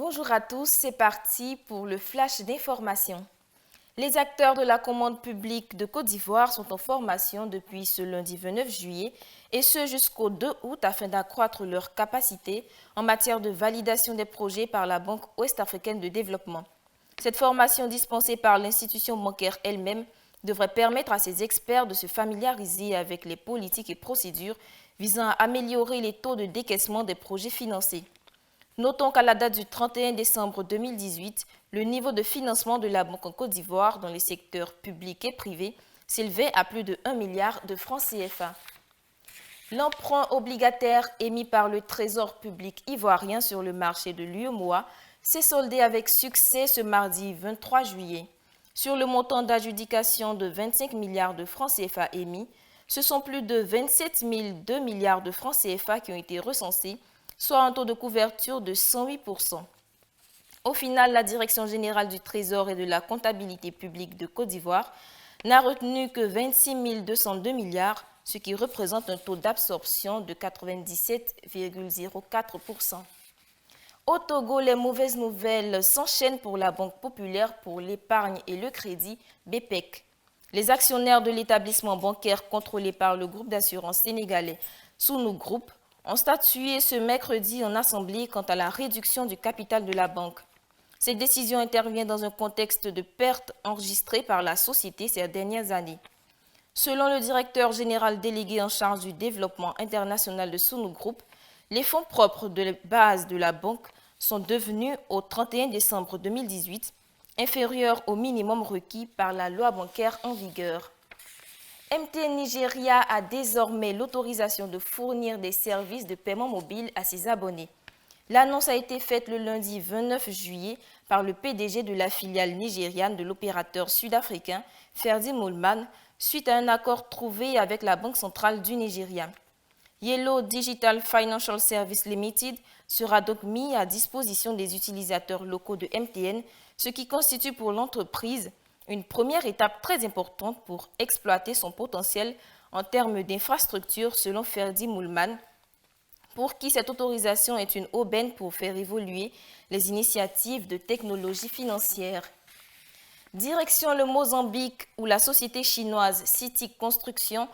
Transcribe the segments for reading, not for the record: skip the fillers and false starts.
Bonjour à tous, c'est parti pour le flash d'information. Les acteurs de la commande publique de Côte d'Ivoire sont en formation depuis ce lundi 29 juillet et ce jusqu'au 2 août afin d'accroître leur capacité en matière de validation des projets par la Banque ouest-africaine de développement. Cette formation dispensée par l'institution bancaire elle-même devrait permettre à ces experts de se familiariser avec les politiques et procédures visant à améliorer les taux de décaissement des projets financés. Notons qu'à la date du 31 décembre 2018, le niveau de financement de la Banque en Côte d'Ivoire dans les secteurs publics et privés s'élevait à plus de 1 milliard de francs CFA. L'emprunt obligataire émis par le Trésor public ivoirien sur le marché de l'UEMOA s'est soldé avec succès ce mardi 23 juillet. Sur le montant d'adjudication de 25 milliards de francs CFA émis, ce sont plus de 27 200 milliards de francs CFA qui ont été recensés, soit un taux de couverture de 108%. Au final, la Direction générale du Trésor et de la comptabilité publique de Côte d'Ivoire n'a retenu que 26 202 milliards, ce qui représente un taux d'absorption de 97,04%. Au Togo, les mauvaises nouvelles s'enchaînent pour la Banque populaire pour l'épargne et le crédit, BPEC. Les actionnaires de l'établissement bancaire contrôlé par le groupe d'assurance sénégalais Sounou Group ont statué ce mercredi en assemblée quant à la réduction du capital de la banque. Cette décision intervient dans un contexte de pertes enregistrées par la société ces dernières années. Selon le directeur général délégué en charge du développement international de Sounou Group, les fonds propres de base de la banque sont devenus au 31 décembre 2018 inférieurs au minimum requis par la loi bancaire en vigueur. MTN Nigeria a désormais l'autorisation de fournir des services de paiement mobile à ses abonnés. L'annonce a été faite le lundi 29 juillet par le PDG de la filiale nigériane de l'opérateur sud-africain Ferdi Moolman suite à un accord trouvé avec la Banque centrale du Nigeria. Yellow Digital Financial Service Limited sera donc mis à disposition des utilisateurs locaux de MTN, ce qui constitue pour l'entreprise une première étape très importante pour exploiter son potentiel en termes d'infrastructures selon Ferdi Moolman, pour qui cette autorisation est une aubaine pour faire évoluer les initiatives de technologie financière. Direction le Mozambique où la société chinoise CITIC Construction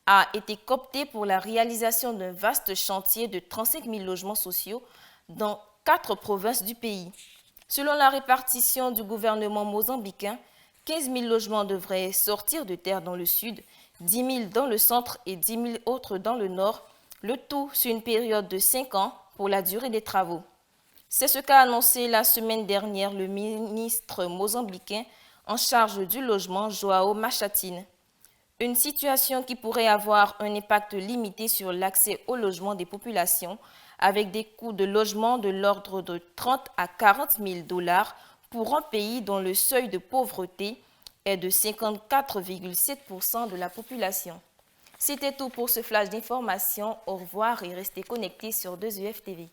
a été cooptée pour la réalisation d'un vaste chantier de 35 000 logements sociaux dans 4 provinces du pays. Selon la répartition du gouvernement mozambicain, 15 000 logements devraient sortir de terre dans le sud, 10 000 dans le centre et 10 000 autres dans le nord, le tout sur une période de 5 ans pour la durée des travaux. C'est ce qu'a annoncé la semaine dernière le ministre mozambicain en charge du logement, João Machatine. Une situation qui pourrait avoir un impact limité sur l'accès au logement des populations, avec des coûts de logement de l'ordre de 30 à 40 000 $ pour un pays dont le seuil de pauvreté est de 54,7% de la population. C'était tout pour ce flash d'information. Au revoir et restez connectés sur 2UF TV.